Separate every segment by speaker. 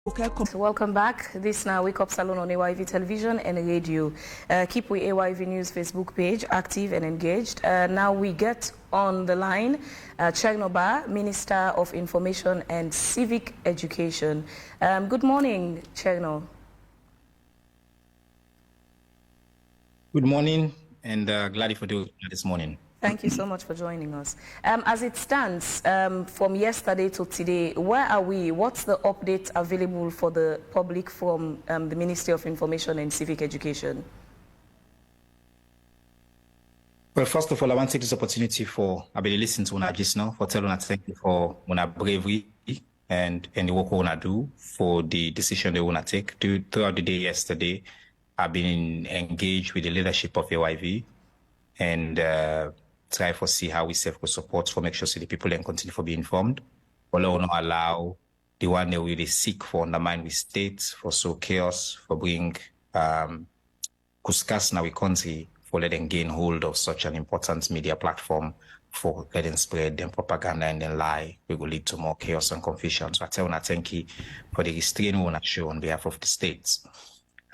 Speaker 1: Welcome back. This now Wake Up Salon on AYV Television and Radio. Keep with AYV News Facebook page active and engaged. Now we get on the line Chegnoba, Minister of Information and Civic Education. Good morning, Chegno.
Speaker 2: Good morning, and glad for doing this morning.
Speaker 1: Thank you so much for joining us. As it stands, from yesterday to today, where are we? What's the update available for the public from the Ministry of Information and Civic Education?
Speaker 2: Well, first of all, I want to take this opportunity for I been listening to Una just now for telling Una thank you for Una bravery and the work Una do for the decision they Una take. Throughout the day yesterday, I've been engaged with the leadership of AYV and try for see how we serve for support for make sure so the people can continue for be informed. But will not allow the one that we seek for undermine we state for so chaos for bring kuskas na we country for letting gain hold of such an important media platform for letting spread them propaganda and then lie. We will lead to more chaos and confusion. So I tell Una thank you for the restraint we want to show on behalf of the states.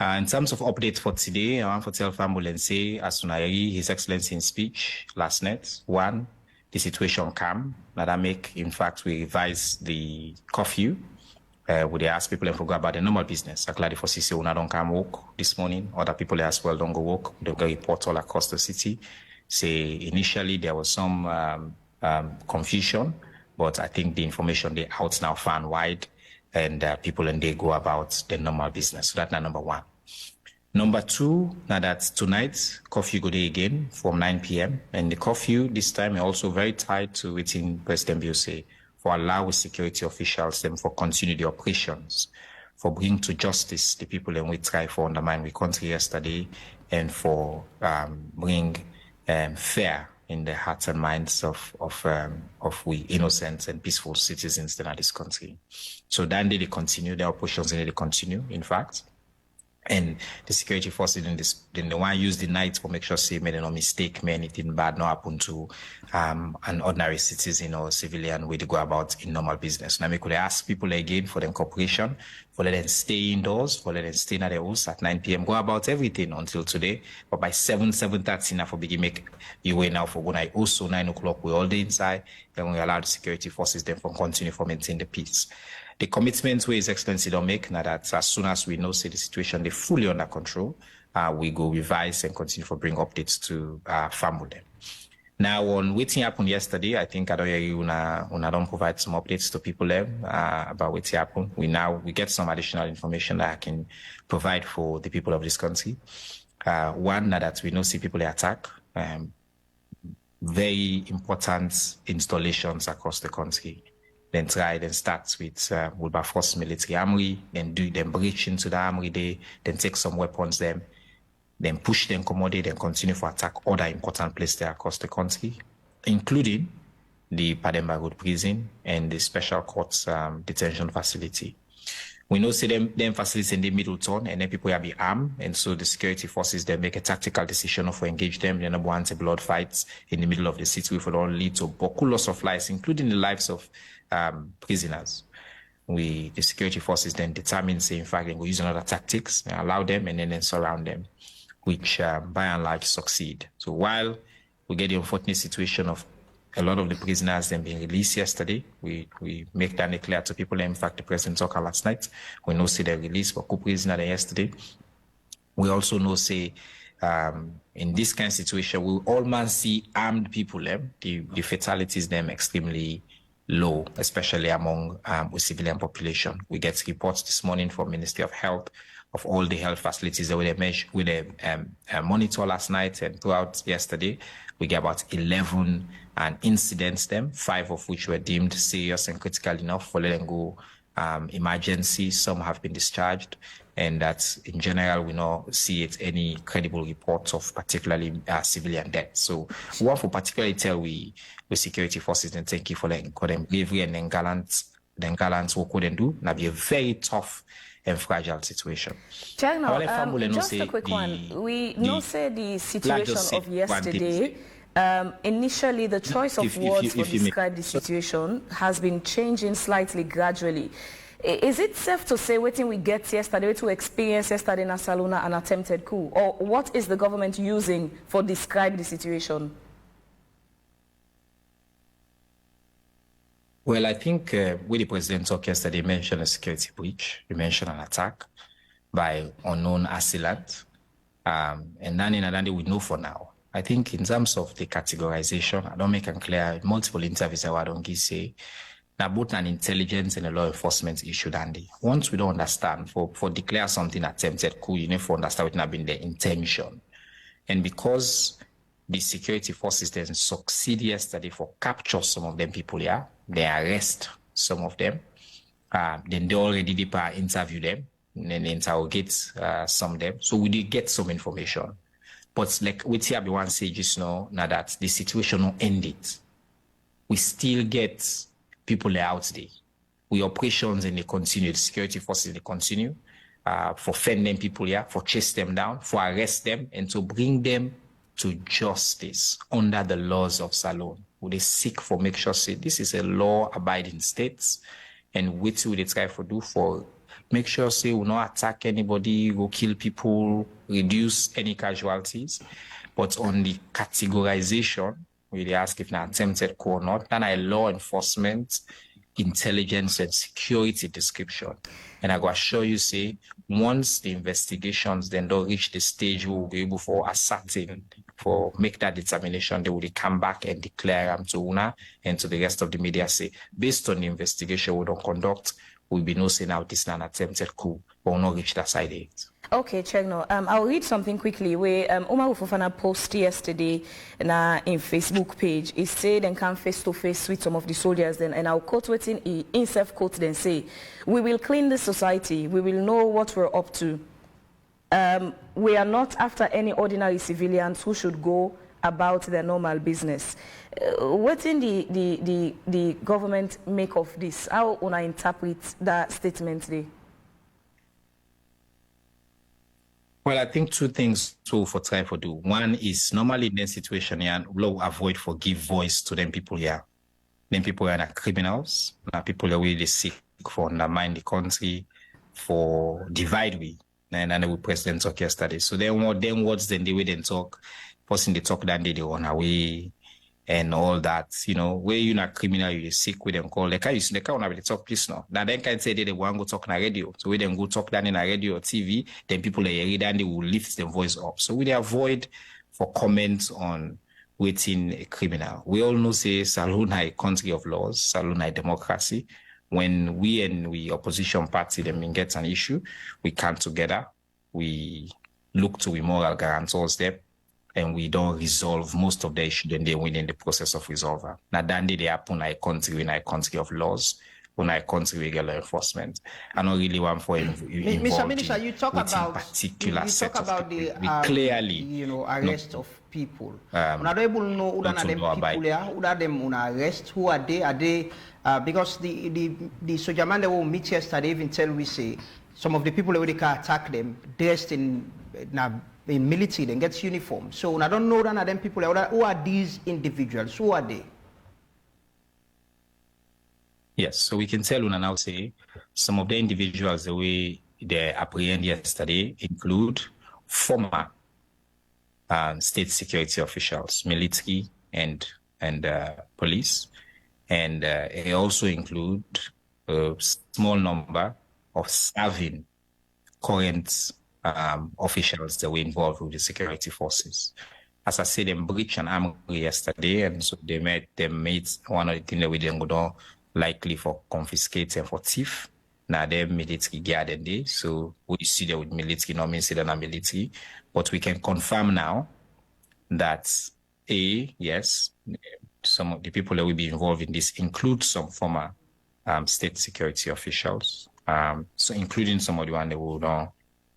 Speaker 2: In terms of updates for today, I want to tell family and say, as soon as His Excellency in speech last night, one, the situation calm. Now that make, in fact, we revise the curfew. We ask people to go about the normal business. I glad for CC Una don't come walk this morning. Other people as well don't go walk. They go report all across the city. Say initially there was some confusion, but I think the information they out now far and wide. And people and they go about the normal business. So that's number one. Number two, now that tonight, curfew go day again from 9 p.m. And the curfew this time is also very tied to within President Bill say for allow security officials them for continue the operations, for bring to justice the people and we try for undermine we country yesterday and for bring fair in the hearts and minds of we innocent and peaceful citizens in this country. So then they continue their operations and they continue, in fact. And the security forces then the one use the night for make sure say made no mistake, may anything bad not happen to an ordinary citizen or civilian way to go about in normal business. Now we could ask people again for them cooperation, for let them stay indoors, for let them stay in their house at 9 p.m. Go about everything until today. But by 7:30 now for begin make you way now for when I also 9 o'clock we all day inside, then we allow the security forces them for continue for maintain the peace. The commitments where His Excellency don't make now that as soon as we know say the situation they fully under control, we go revise and continue for bring updates to farm with them. Now on what happened yesterday, I think I don't hear you una don't provide some updates to people there about what happened. We get some additional information that I can provide for the people of this country. One now that we know see people they attack very important installations across the country. Then start with Wilberforce military armory, then breach into the armory there, then take some weapons them, then push them commodity, then continue to attack other important places there across the country, including the Pademba Road prison and the special courts detention facility. We know see them facilities in the Middleton and then people have be armed, and so the security forces they make a tactical decision of engage them. They don't want blood fights in the middle of the city, which will all lead to loss of lives, including the lives of prisoners. The security forces then determine, say, in fact, they will use another tactics and allow them and then surround them, which by and large succeed. So while we get the unfortunate situation of a lot of the prisoners then being released yesterday, we make that clear to people. In fact, the president talked last night. We know say they released for co-prisoner yesterday. We also know say in this kind of situation, we all man see armed people. The fatalities them extremely low, especially among the civilian population. We get reports this morning from Ministry of Health of all the health facilities that we monitor last night and throughout yesterday. We get about 11 incidents, 5 of which were deemed serious and critical enough for letting go emergency. Some have been discharged, and that in general we not see it any credible reports of particularly civilian deaths. So we want to particularly tell we security forces and thank you for them bravery and then gallant work they do. Now be a very tough and fragile situation.
Speaker 1: Chegno, just a quick one. We know say the situation of yesterday Initially, the choice of words to describe the situation has been changing slightly gradually. Is it safe to say waiting we get yesterday to experience yesterday in Salona an attempted coup? Or what is the government using for describe the situation?
Speaker 2: Well, I think when the president talked yesterday, he mentioned a security breach. He mentioned an attack by unknown assailant. And none in Adandi we know for now. I think in terms of the categorization, I don't make it clear, multiple interviews I don't say, now both an intelligence and a law enforcement issue, Dandy. Once we don't understand, for declare something attempted coup, you need to understand what not been the intention. And because the security forces then succeed yesterday for capture some of them people here, they arrest some of them, then they already did interview them, and then interrogate some of them. So we did get some information. But like we see everyone say just now that the situation will end it. We still get people out there. We operations and they continue, the security forces they continue for fending people here, for chase them down, for arrest them, and to bring them to justice under the laws of Salone. Would they seek for make sure say this is a law-abiding state, and what would they try to do for make sure say we not attack anybody, go kill people, reduce any casualties, but on the categorization, we ask if an attempted coup or not, then a law enforcement, intelligence and security description. And I go assure you, say, once the investigations then don't reach the stage we will be able for ascertain, for make that determination, they will come back and declare to UNA and to the rest of the media, say, based on the investigation we don't conduct, we'll be no saying out this is an attempted coup, but we'll not reach that side yet.
Speaker 1: Okay, Chegno. I'll read something quickly. Where Omar Ufofana posted yesterday in Facebook page. He said and come face to face with some of the soldiers. Then, and I'll quote what in himself quote then say, "We will clean the society. We will know what we're up to. We are not after any ordinary civilians who should go about their normal business." What in the government make of this? How will I interpret that statement there?
Speaker 2: Well, I think two things to for try for do. One is normally in that situation here, we'll avoid for give voice to them people here. Them people are criminals, people are really sick for undermine the country, for divide we. And we president talk yesterday. So then words then the way they talk, person they talk then they run away and all that, you know, where you're not criminal, you're sick with them call. Like I used to they talk please now. Now then can say they want to go talk on radio. So we then go talk down in a radio or TV, then people read and they will lift their voice up. So we avoid for comments on waiting a criminal. We all know say Salona a country of laws, Salona a democracy. When we opposition party them gets an issue, we come together, we look to moral guarantors them, and we don't resolve most of the issue, then they win in the process of resolver. Now, then they happen in a country of laws, in a country with law enforcement. I don't really want for
Speaker 3: Mr. Minister, you talk about
Speaker 2: particular set
Speaker 3: talk about
Speaker 2: the
Speaker 3: clearly, arrest of people. Not able to know who are them people there, who are them on arrest, who are they? Are they? Because the soldier man that will meet yesterday even tell we say some of the people that can attack them dressed in military, then gets uniform. So I don't know none of them people. Who are these individuals? Who are they?
Speaker 2: Yes, so we can tell now say some of the individuals the way they apprehended yesterday include former state security officials, military and police, and it also include a small number of serving current officials that were involved with the security forces. As I said, they breached an armory yesterday, and so they made one of the things that we didn't go likely for confiscate and for thief. Now they're military guarded day, so we see that with military, not mean say they're not military, but we can confirm now that yes, some of the people that will be involved in this include some former state security officials, so including some of the one that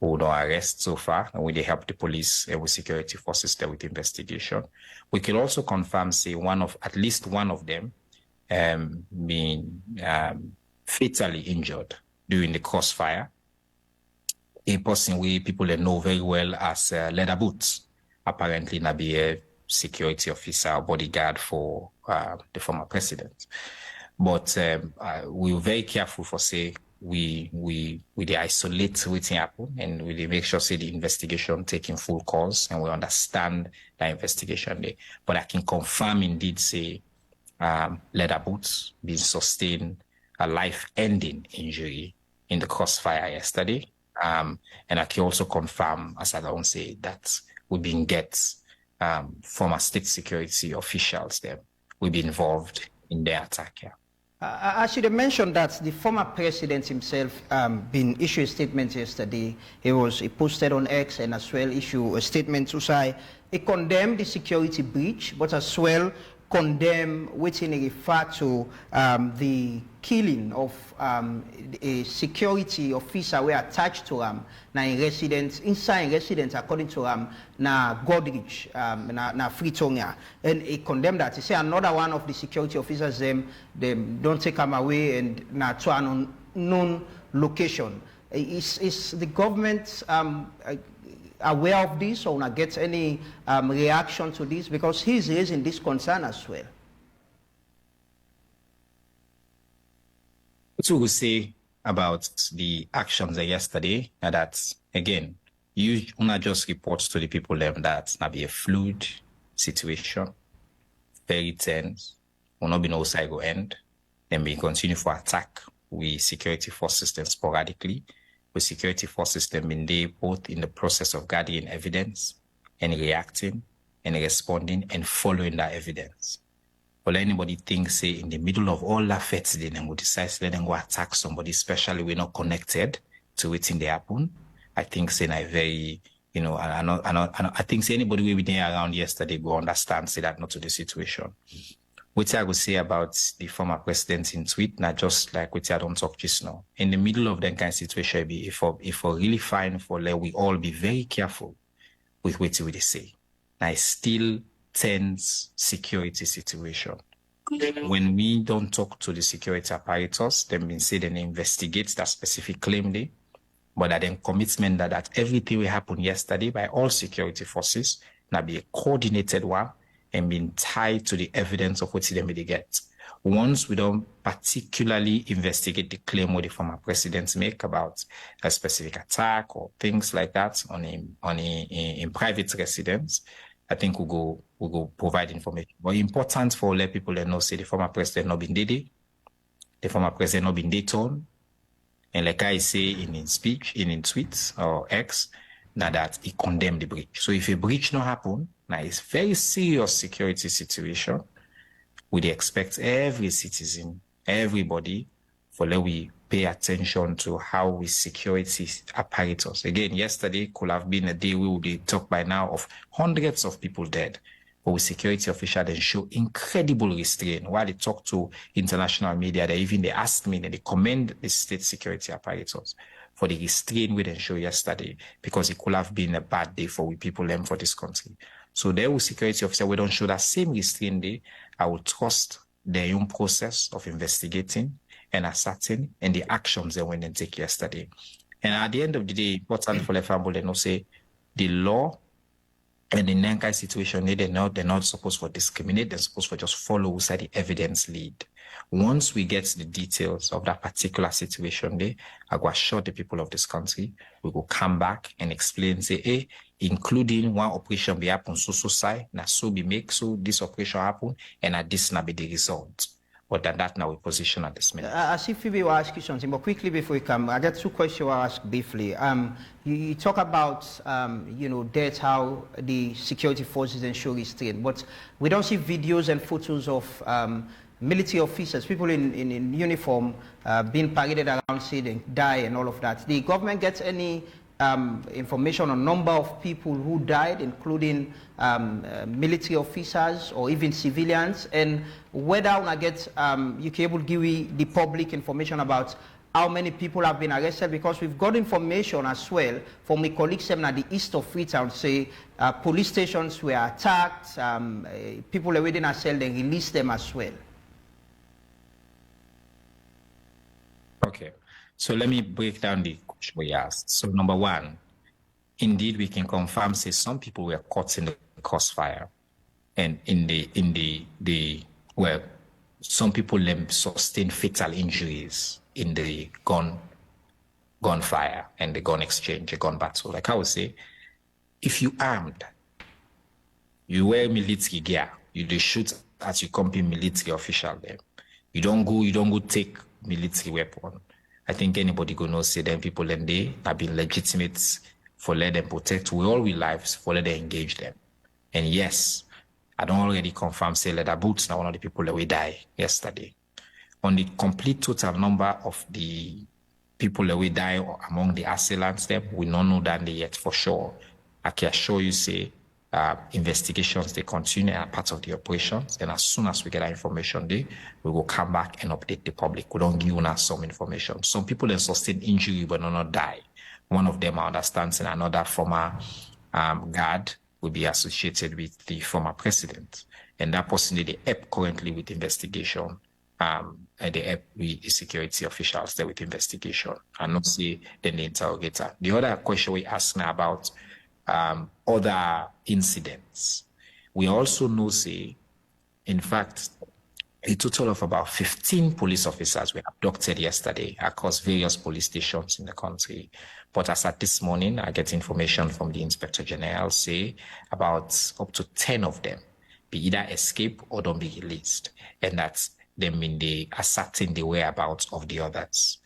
Speaker 2: who don't arrest so far, and we help the police and with security forces there with investigation. We can also confirm, say, at least one of them being fatally injured during the crossfire. A person we people that know very well as Leather Boots, apparently not be a security officer or bodyguard for the former president. But we were very careful for say we isolate what's happen and we make sure say the investigation taking full course and we understand the investigation there. But I can confirm indeed say leather boots being sustained a life-ending injury in the crossfire yesterday. And I can also confirm, as I don't say, that we've been former state security officials there will be involved in the attack here.
Speaker 3: I should have mentioned that the former president himself been issued a statement yesterday. He posted on X and as well issued a statement to say he condemned the security breach, but as well condemn waiting a refer to the killing of a security officer we attached to inside residence according to na Godrich na Freetonia, and he condemned that. He said another one of the security officers them don't take him away and na to an unknown location. Is the government aware of this or not get any reaction to this, because he's raising this concern as well?
Speaker 2: What we will say about the actions yesterday, that again, you not just report to the people them that now be a fluid situation, very tense, will not be no side go end, then we continue for attack with security force systems sporadically. With security force system in there, both in the process of gathering evidence and reacting and responding and following that evidence. But anybody thinks, say, in the middle of all that fets, then we decide to let them go attack somebody, especially we're not connected to it in the happen. I think, say, I very, I think, say, anybody we were there around yesterday will understand, say, that not to the situation. What I would say about the former president in tweet, not just like what I don't talk just now. In the middle of that kind of situation, if we're really fine for let we all be very careful with what we say. Now it's still tense security situation. When we don't talk to the security apparatus, then we say then investigate that specific claim day, but that then commitment that everything will happen yesterday by all security forces, now be a coordinated one, and being tied to the evidence of what they may get. Once we don't particularly investigate the claim what the former presidents make about a specific attack or things like that in private residence, I think we'll go provide information. But important for let people that know, say the former president not been Dede, the former president not been Dayton, and like I say in his speech, in tweets or X, now that he condemned the breach. So if a breach not happen, now it's very serious security situation. We expect every citizen, everybody, for let we pay attention to how we security apparatus. Again, yesterday could have been a day we would be talked by now of hundreds of people dead. But with security officials then show incredible restraint. While they talk to international media, they asked me, they commend the state security apparatus for the restraint we then show yesterday, because it could have been a bad day for we people them for this country. So there with security officer, we don't show that same restraint day. I will trust their own process of investigating and ascertain and the actions they went and take yesterday. And at the end of the day, important for the family, they know say the law and the Nankai situation, they're not supposed to discriminate, they're supposed to just follow inside the evidence lead. Once we get the details of that particular situation there, I go assure the people of this country, we will come back and explain, say, hey, including one operation be happen so side, na so be make so this operation happen, and at this na be the result. But that now we position at this minute.
Speaker 3: As if we will ask you something, but quickly before we come, I got two questions I'll ask briefly. You talk about, that's how the security forces ensure restraint, but we don't see videos and photos of military officers, people in uniform being paraded around, say they die and all of that. The government gets any information on number of people who died, including military officers or even civilians, and whether I get you can able to give the public information about how many people have been arrested, because we've got information as well from my colleagues at the east of Freetown, say police stations were attacked, people were waiting a cell, they released them as well.
Speaker 2: Okay, so let me break down the question we asked. So number one, indeed we can confirm, say some people were caught in the crossfire, and some people sustained fatal injuries in the gun gunfire and the gun exchange, a gun battle. Like I would say, if you armed, you wear military gear, you do shoot as you company military official there. You don't go take military weapon. I think anybody gonna say them people and they have been legitimate for let them protect we all we lives, for let them engage them. And yes, I don't already confirm say leather boots now one of the people that we die yesterday. On the complete total number of the people that we die among the assailants them, we don't know that yet for sure. I can assure you say investigations they continue and are part of the operations, and as soon as we get that information we will come back and update the public. We don't give us some information. Some people then sustain injury but not die. One of them I understand and another former guard will be associated with the former president, and that person they help currently with investigation and they help with the security officials there with investigation and not see then the interrogator. The other question we ask now about other incidents. We also know, say, in fact, a total of about 15 police officers were abducted yesterday across various police stations in the country. But as at this morning, I get information from the Inspector General, say about up to 10 of them be either escape or don't be released. And that's them in the ascertain the whereabouts of the others.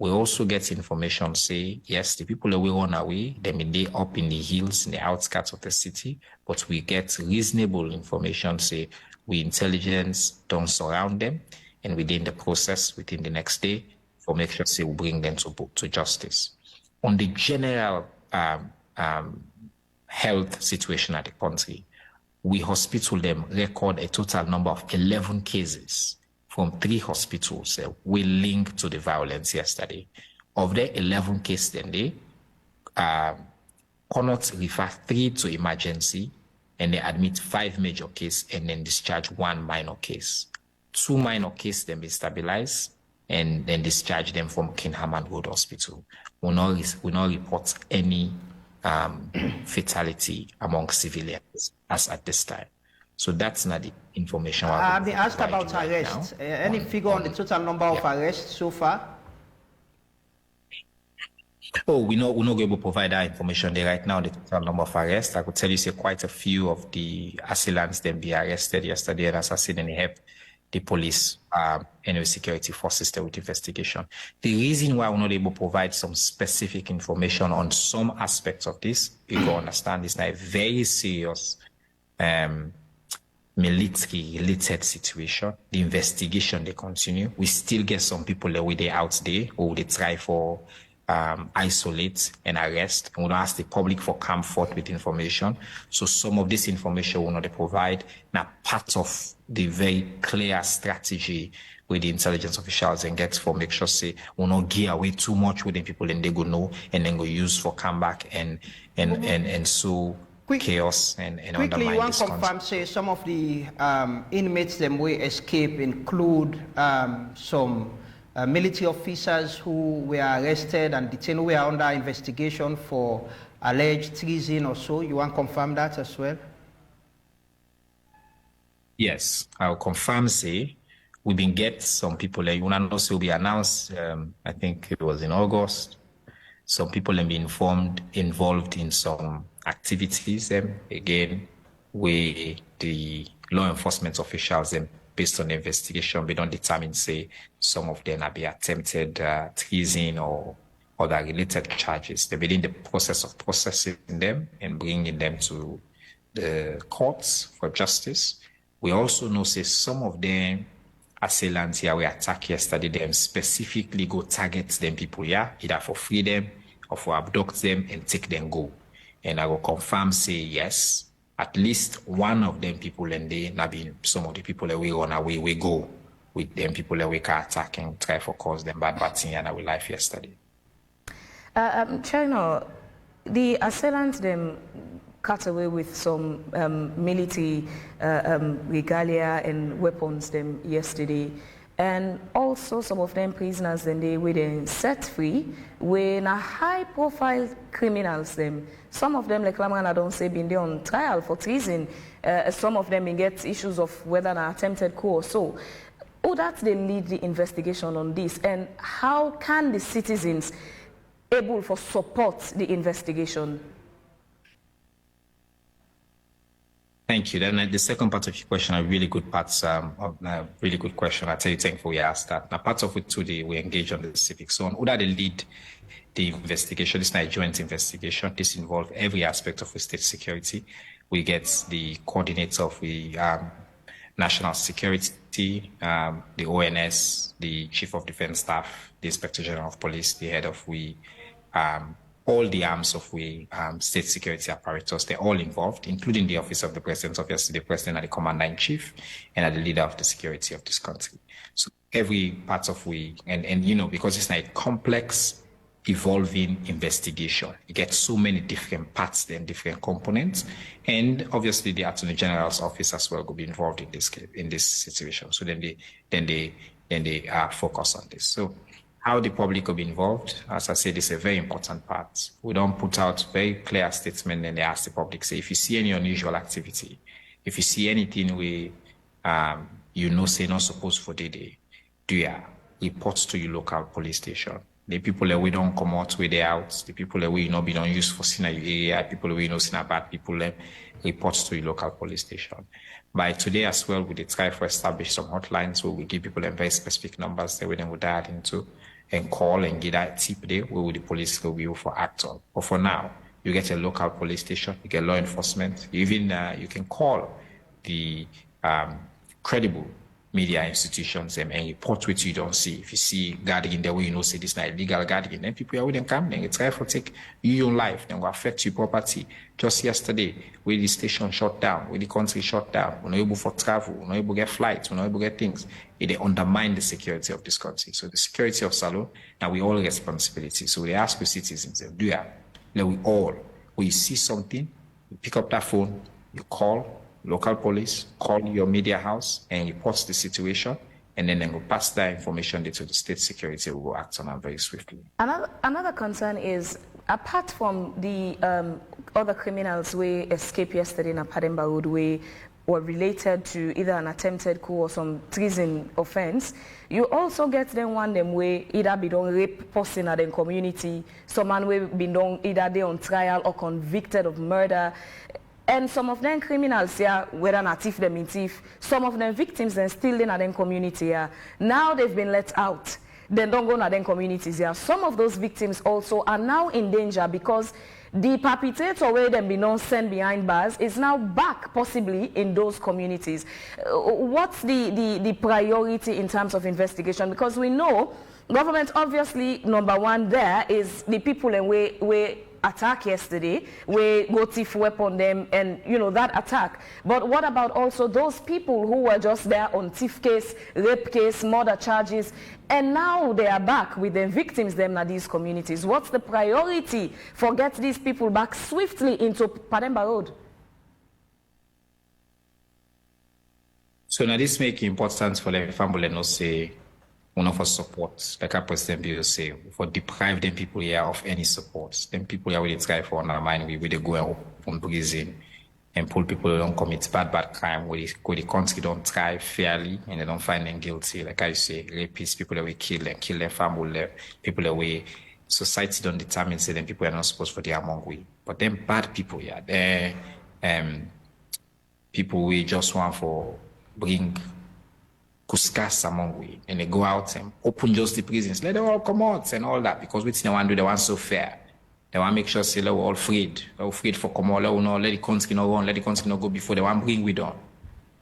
Speaker 2: We also get information say, yes, the people that we run away, they may be up in the hills, in the outskirts of the city, but we get reasonable information say, we intelligence don't surround them, and within the process, within the next day, for make sure say we bring them to justice. On the general health situation at the country, we hospital them record a total number of 11 cases from 3 hospitals we linked to the violence yesterday. Of the 11 cases, then they cannot refer 3 to emergency, and they admit 5 major cases and then discharge 1 minor case. 2 minor cases then be stabilized and then discharge them from Kinhaman Road Hospital. We not report any fatality among civilians as at this time. So that's not the information.
Speaker 3: I've been asked about arrests. Any figure on the total number of arrests so far?
Speaker 2: Oh, we're not going to provide that information there right now, the total number of arrests. I could tell you, say, quite a few of the assailants then be arrested yesterday and assassinated and help the police and the security forces there with investigation. The reason why we're not able to provide some specific information on some aspects of this, you can understand, is not a very serious military-related situation. The investigation, they continue. We still get some people that they out there who they try for isolate and arrest, and we don't ask the public for comfort with information. So some of this information will not provide. Now, part of the very clear strategy with the intelligence officials and get for make sure say we not gear away too much with the people and they go know and then go use for comeback and so chaos and
Speaker 3: quickly,
Speaker 2: undermine
Speaker 3: you want
Speaker 2: this
Speaker 3: to confirm, say, some of the inmates them we escape include some military officers who were arrested and detained, who are under investigation for alleged treason or so. You want to confirm that as well?
Speaker 2: Yes, I'll confirm, say, we've been get some people, you want to will be announced, I think it was in August. Some people have been involved in some activities. Again, the law enforcement officials, based on the investigation, we don't determine, say, some of them have been attempted treason or other related charges. They're in the process of processing them and bringing them to the courts for justice. We also know, say, some of them assailants here we attacked yesterday, them specifically go target them people here, either for freedom or for abduct them and take them go. And I will confirm, say, yes, at least one of them people and they not been some of the people that we run away, we go with them people that we can attack and try for cause them bad thing in our life yesterday.
Speaker 1: China, the assailants them cut away with some military regalia and weapons them yesterday, and also some of them prisoners then they were then set free when a high-profile criminals them. Some of them, like Lamana don't say, been there on trial for treason. Some of them get issues of whether an attempted coup or so. Who that's they lead the investigation on this, and how can the citizens able to support the investigation?
Speaker 2: Thank you. Then the second part of your question, a really good really good question. I tell you, thankful you asked that. Now, part of it today, we engage on the civic. So, who are the lead the investigation? This is not a joint investigation. This involves every aspect of the state security. We get the coordinator of the national security, the ONS, the chief of defense staff, the inspector general of police, the head of all the arms of state security apparatus. They're all involved, including the office of the president, obviously the president and the commander-in-chief, and the leader of the security of this country. So every part of and you know, because it's not a complex, evolving investigation, you get so many different parts and different components, and obviously the Attorney General's office as well will be involved in this situation. So then they focus on this. So how the public will be involved, as I said, is a very important part. We don't put out very clear statement and they ask the public, say, if you see any unusual activity, if you see anything we, say not supposed for the day, do you report to your local police station. The people that we don't come out with the out, the people that we be don't use for seen area, people we know seen bad people, report to your local police station. By today as well, we did try to establish some hotlines where we give people very specific numbers that we then would dial into and call and get that tip there where the police will be able to act on. But for now, you get a local police station, you get law enforcement, even you can call the credible media institutions and report what you don't see. If you see guarding the way you know say this is not illegal guarding, then people wouldn't come, then try to take your life, then will affect your property. Just yesterday, where the station shut down, where the country shut down, we're not able for travel, we're not able to get flights, we're not able to get things. They undermine the security of this country. So the security of Salone, now we all responsibility. So we ask the citizens, do you? We all, when you see something, you pick up that phone, you call local police, call your media house and report the situation, and then they will pass that information to the state security who will act on it very swiftly.
Speaker 1: Another concern is, apart from the other criminals we escaped yesterday in Pademba Road, we were related to either an attempted coup or some treason offense, you also get them way either be done rape person at the community, someone we be done either they on trial or convicted of murder. And some of them criminals, whether not thief them in thief, some of them victims then still in their community. Now they've been let out. They don't go to their communities. Some of those victims also are now in danger because the perpetrator where them be not sent behind bars is now back possibly in those communities. What's the priority in terms of investigation? Because we know government obviously number one there is the people and where attack yesterday, we go thief weapon them and that attack. But what about also those people who were just there on thief case, rape case, murder charges, and now they are back with the victims them in these communities? What's the priority for get these people back swiftly into Pademba Road?
Speaker 2: So now this make it important for the family not say one of our support, like our President Bill say, for deprive them people here of any support. Then people here will try for undermine we they go and open prison and pull people who don't commit bad crime, where the country don't try fairly and they don't find them guilty. Like I say, rapists, people that we kill their family, people that we society don't determine say them people are not supposed for their among we. But them bad people here, they're people we just want for bring Kuskas among we, and they go out and open just the prisons, let them all come out and all that, because we think they want to do the one so fair. They want to make sure say we're all freed for come out, let the country not run, let the country not go before they want to bring we down.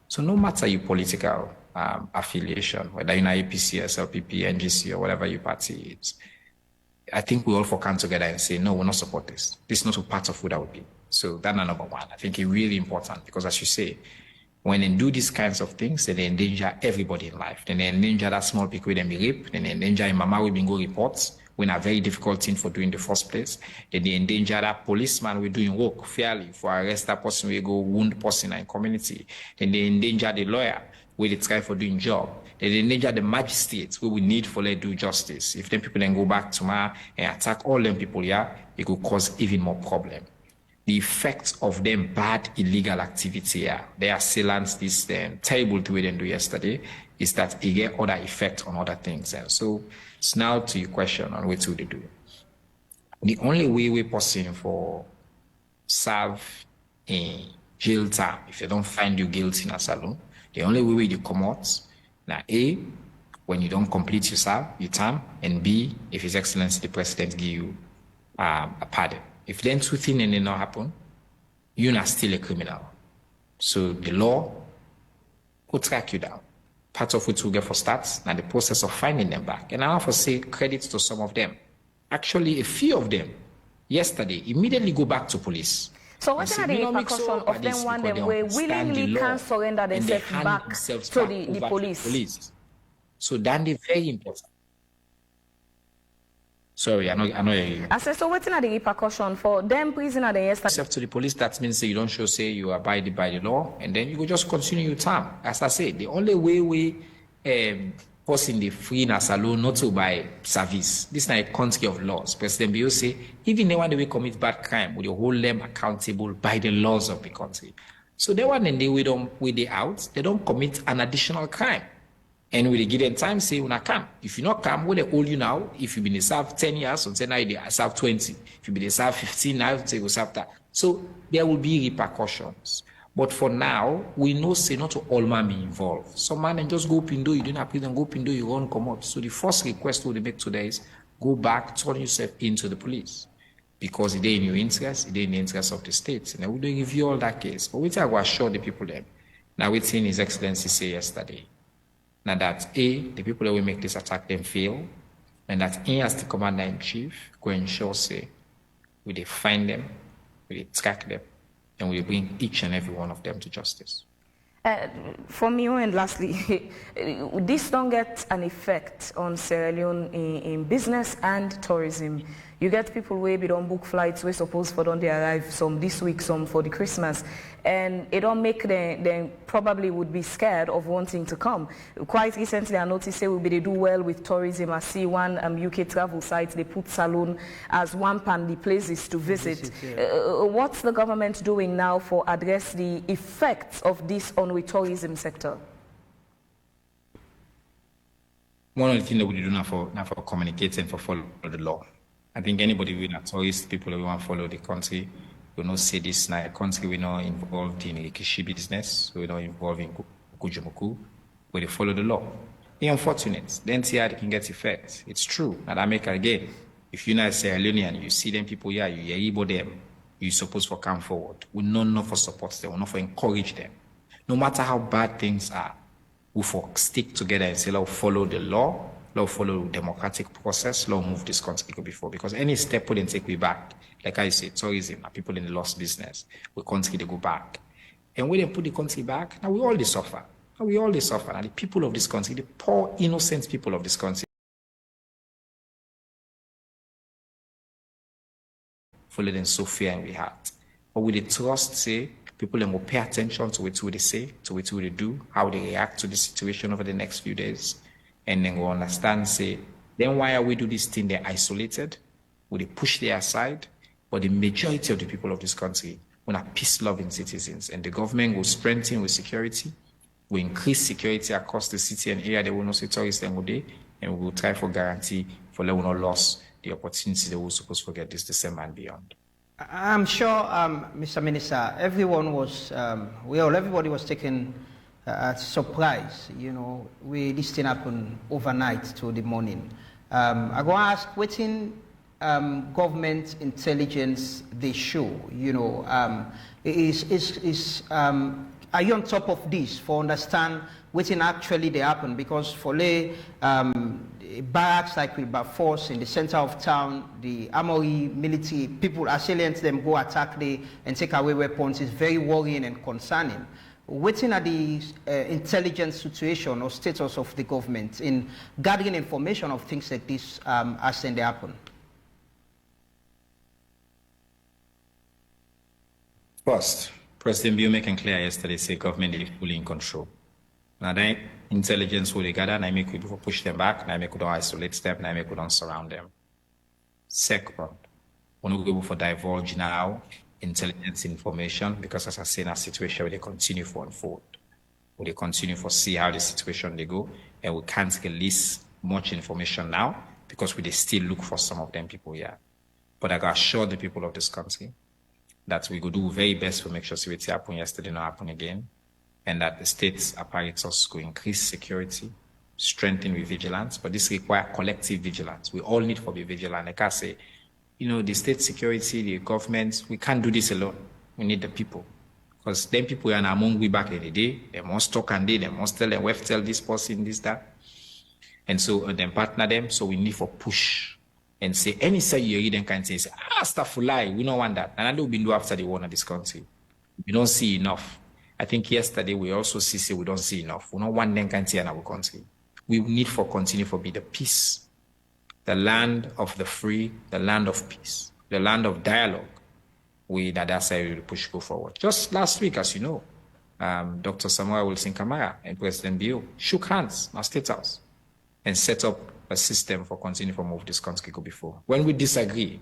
Speaker 2: So no matter your political affiliation, whether you're APC, SLPP, NGC, or whatever your party is, I think we all for come together and say, no, we'll not support this. This is not a part of what that would be. So that's number one. I think it's really important because, as you say, when they do these kinds of things, then they endanger everybody in life. Then they endanger that small people when they be raped. Then they endanger mama we bingo reports when a very difficult thing for doing in the first place. Then they endanger that policeman we doing work fairly for arrest that person we go wound person in community. Then they endanger the lawyer where they try for doing job. Then they endanger the magistrates where we need for them to do justice. If them people then go back tomorrow and attack all them people here, it could cause even more problem. The effects of them bad illegal activity here, their assailants, this terrible thing we didn't do yesterday, is that it get other effect on other things. And so it's now to your question on what to do. The only way we person for serve a jail time, if they don't find you guilty in a saloon, the only way you come out, now A, when you don't complete your term, and B, if His Excellency the President give you a pardon. If then two things and they not happen, you're not still a criminal. So the law will track you down. Part of which will get for stats, now the process of finding them back. And I have to say credit to some of them. Actually, a few of them, yesterday, immediately go back to police.
Speaker 1: So what are the repercussions of them when they willingly can't surrender themselves back to the police?
Speaker 2: So that is very important. Sorry, I know you.
Speaker 1: I said, so what are the repercussions for them prisoner they yesterday?
Speaker 2: Except to the police, that means you don't show say you abide by the law, and then you go just continue your term. As I said, the only way we person the free in a saloon not to buy service. This is not a country of laws. President Bio say, even the one that we commit bad crime, we hold them accountable by the laws of the country. So they one and they out, they don't commit an additional crime. And we give them time, say, when I come. If you not come, will they hold you now? If you've been served 10 years, so say now you serve 20. If you've been served 15, now you go serve that. So there will be repercussions. But for now, we know say not to all man be involved. Some man and just go up indoor, you don't have prison, go up indoor, you won't come out. So the first request we make today is go back, turn yourself into the police. Because it ain't in your interest, it ain't in the interest of the state. And we don't review all that case. But we tell go assure the people then. Now we seen His Excellency say yesterday. Now that A, the people that will make this attack them fail, and that he as the commander-in-chief go ensure say we they find them, we they track them, and we bring each and every one of them to justice.
Speaker 1: For me, and lastly, this don't get an effect on Sierra Leone in business and tourism. You get people where we don't book flights, we suppose for don't they arrive some this week, some for the Christmas, and it don't make them probably would be scared of wanting to come. Quite recently, I noticed they they do well with tourism. I see one UK travel site, they put Salone as one of the places to visit. What's the government doing now for address the effects of this on the tourism sector?
Speaker 2: One of the things that we do now for communicating, for follow the law. I think anybody with a tourist, people who want to follow the country, we not say this now. A country we're not involved in Rikishi business, we're not involved in Kujumoku, where they follow the law. It's unfortunate. The NTR can get effect. It's true. And I make it again. If you're not Sierra Leonean, you see them people here, you hear them, you're supposed to come forward. We not for support them, we not for encourage them. No matter how bad things are, we for stick together and say, let's follow the law. Let's follow the democratic process. Let's move this country before. Because any step we didn't take we back. Like I said, tourism, people in the lost business, we country they go back. And when they put the country back, now we all they suffer. Now we all they suffer. And the people of this country, the poor, innocent people of this country, follow them so fair and we heart. But with the trust, say, people will pay attention to what they say, to what they do, how they react to the situation over the next few days. And then we'll understand, say, then why are we do this thing? They're isolated. Will they push their aside? But the majority of the people of this country will have peace-loving citizens. And the government will strengthen with security, will increase security across the city and area. They will not say tourists and we will try for guarantee for they will not lose the opportunity they were supposed to get this December and beyond.
Speaker 3: I'm sure, Mr. Minister, everybody was taken surprise. You know, this thing happened overnight to the morning. I go ask, what's in government intelligence they show? You know, are you on top of this for understand what's in actually they happen? Because for barracks like Wilberforce in the center of town, the armory, military people, assailants them go attack and take away weapons is very worrying and concerning. Waiting at the intelligence situation or status of the government in gathering information of things like this as they happen?
Speaker 2: First, President Bio making clear yesterday, say government is fully in control. Now then, intelligence will they gather, and I make people push them back, and I make we don't isolate them, and I make we don't surround them. Second, we're not able to divulge now intelligence information because, as I say, in a situation where they continue to unfold, where they continue to see how the situation they go, and we can't release much information now because we still look for some of them people here. But I can assure the people of this country that we could do very best to make sure security happened yesterday not happen again, and that the state apparatus could increase security, strengthen with vigilance, but this requires collective vigilance. We all need to be vigilant. Like I say, the state security, the government, we can't do this alone. We need the people. Because then people are among we back in the day, they must talk and they must tell them, we have to tell this person, this, that. And so then partner them, so we need for push. And say, any say you read them can say, stuff lie, we don't want that. And I know we do after the war in this country. We don't see enough. I think yesterday we also say we don't see enough. We don't want them can say in our country. We need for continue for be the peace, the land of the free, the land of peace, the land of dialogue. That's how we will push go forward. Just last week, as you know, Dr. Samuel Wilson Kamara and President Bio shook hands in our State House and set up a system for continuing to move this country go before. When we disagree,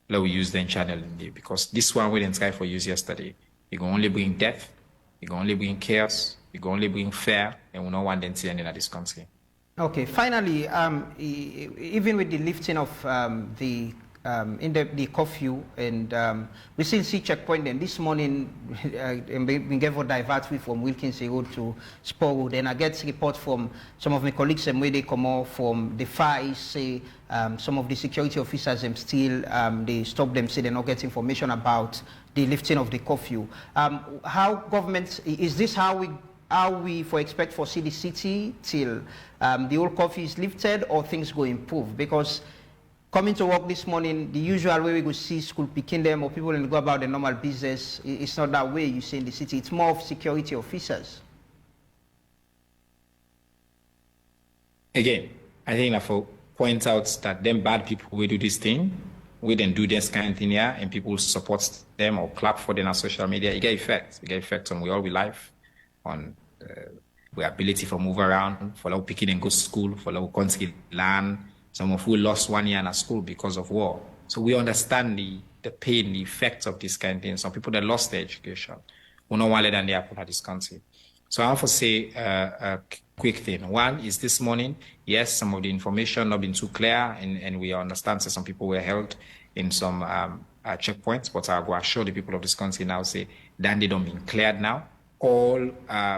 Speaker 2: let we use the channel in there, because this one we didn't try for use yesterday. You can only bring death, you can only bring chaos, you can only bring fear, and we don't want them to end in this country.
Speaker 3: Okay, finally, even with the lifting of the curfew, and we still see checkpoint. And this morning, we gave a divert from Wilkins Road to Spur Road. And I get report from some of my colleagues and where they come out from the Far East, say some of the security officers still they stop them, say they not get information about the lifting of the curfew. How government is this? How we expect for see the city till the old curfew is lifted, or things go improve? Because coming to work this morning, the usual way we go see school picking them or people and go about the normal business, it's not that way you see in the city. It's more of security officers.
Speaker 2: Again, I think I will point out that them bad people will do this thing, we then do this kind of thing here, and people support them or clap for them on social media. It get effect. It get effect on we all we life, on our ability for move around, for our picking and go to school, for our country land. Some of who lost 1 year in a school because of war. So we understand the pain, the effects of this kind of thing. Some people that lost their education, who know one than they happen at this country. So I have to say a quick thing. One is this morning, yes, some of the information not been too clear, and we understand that some people were held in some checkpoints, but I will assure the people of this country now say that they don't been cleared now. All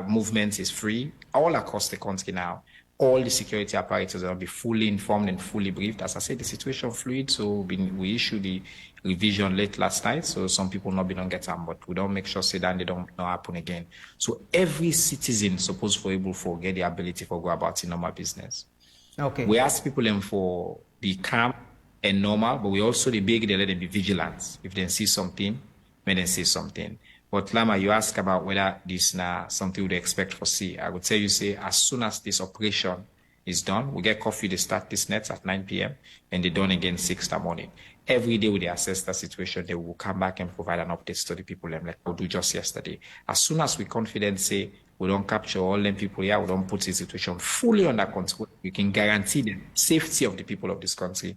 Speaker 2: movements is free all across the country now. All the security apparatus will be fully informed and fully briefed. As I said, the situation fluid, so we issued the revision late last night, so some people not been on get on, but we don't make sure say that they don't not happen again. So every citizen supposed for able to get the ability for go about in normal business.
Speaker 3: Okay.
Speaker 2: We ask people for be calm and normal, but we also they beg they let them be vigilant. If they see something, may they say something. But Lama, you ask about whether this now something we expect for see. I would tell you, say, as soon as this operation is done, we get coffee, they start this net at 9 p.m. and they done again 6 in the morning. Every day when they assess the situation, they will come back and provide an update to the people like we do just yesterday. As soon as we confident say we don't capture all them people here, we don't put the situation fully under control, we can guarantee the safety of the people of this country,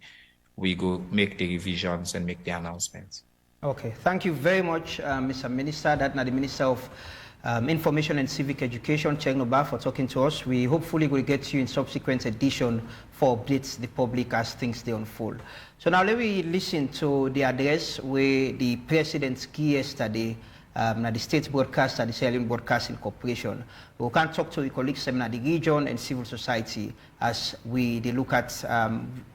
Speaker 2: we go make the revisions and make the announcements.
Speaker 3: Okay, thank you very much, Mr. Minister. That's now the Minister of Information and Civic Education, Chegnoba, for talking to us. We hopefully will get you in subsequent edition for updates the public as things they unfold. So now let me listen to the address where the President gave yesterday at the State Broadcaster, the Sierra Leone Broadcasting Corporation. We can talk to the colleagues in the region and civil society as we look at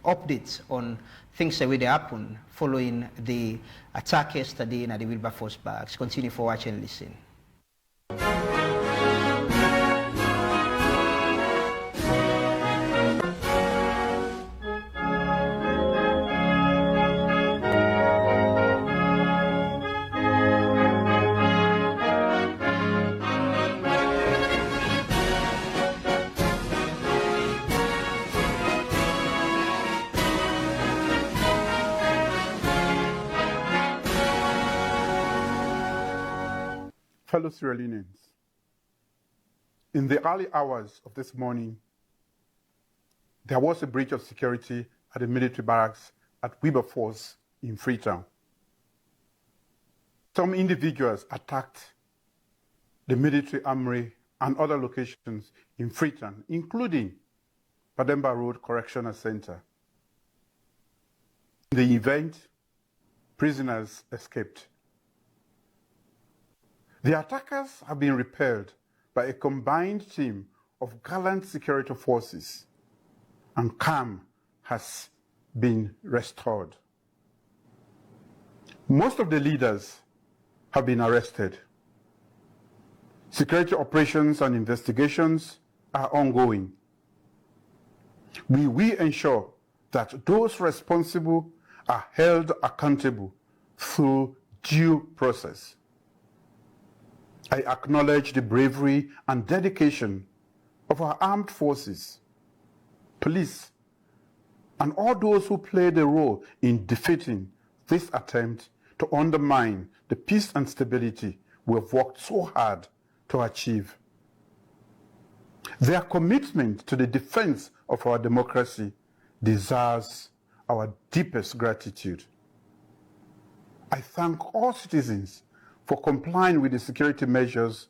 Speaker 3: updates on things that will happen following the attack yesterday in the Wilberforce Barracks. Continue for watch and listen.
Speaker 4: Fellow Sierra Leoneans, in the early hours of this morning, there was a breach of security at the military barracks at Wilberforce in Freetown. Some individuals attacked the military armory and other locations in Freetown, including Pademba Road Correctional Center. In the event, prisoners escaped. The attackers have been repelled by a combined team of gallant security forces, and calm has been restored. Most of the leaders have been arrested. Security operations and investigations are ongoing. We will ensure that those responsible are held accountable through due process. I acknowledge the bravery and dedication of our armed forces, police, and all those who played a role in defeating this attempt to undermine the peace and stability we have worked so hard to achieve. Their commitment to the defense of our democracy deserves our deepest gratitude. I thank all citizens for complying with the security measures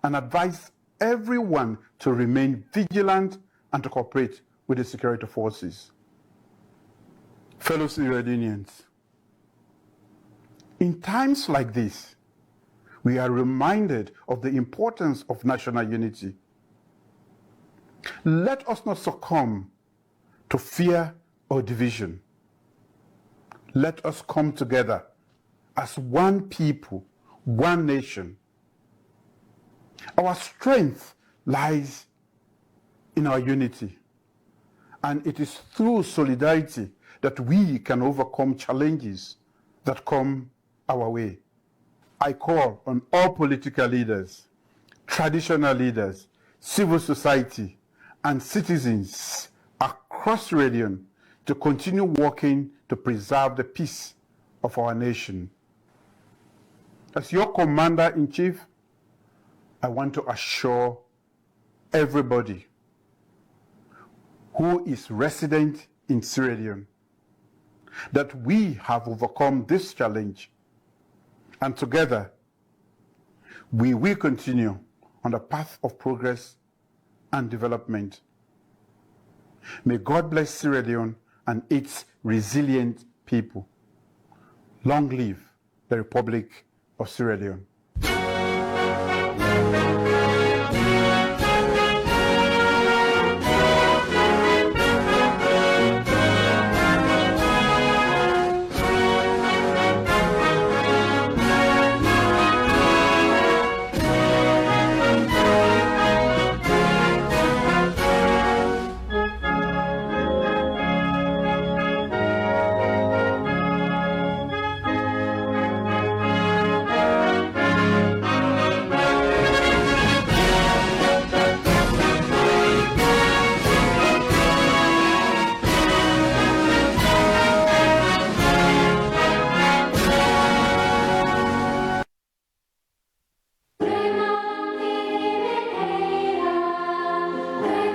Speaker 4: and advise everyone to remain vigilant and to cooperate with the security forces. Fellow Sierra Leoneans, in times like this, we are reminded of the importance of national unity. Let us not succumb to fear or division. Let us come together as one people, one nation. Our strength lies in our unity, and it is through solidarity that we can overcome challenges that come our way. I call on all political leaders, traditional leaders, civil society, and citizens across the region to continue working to preserve the peace of our nation. As your Commander-in-Chief, I want to assure everybody who is resident in Sierra Leone that we have overcome this challenge, and together we will continue on the path of progress and development. May God bless Sierra Leone and its resilient people. Long live the Republic of Sierra Leone.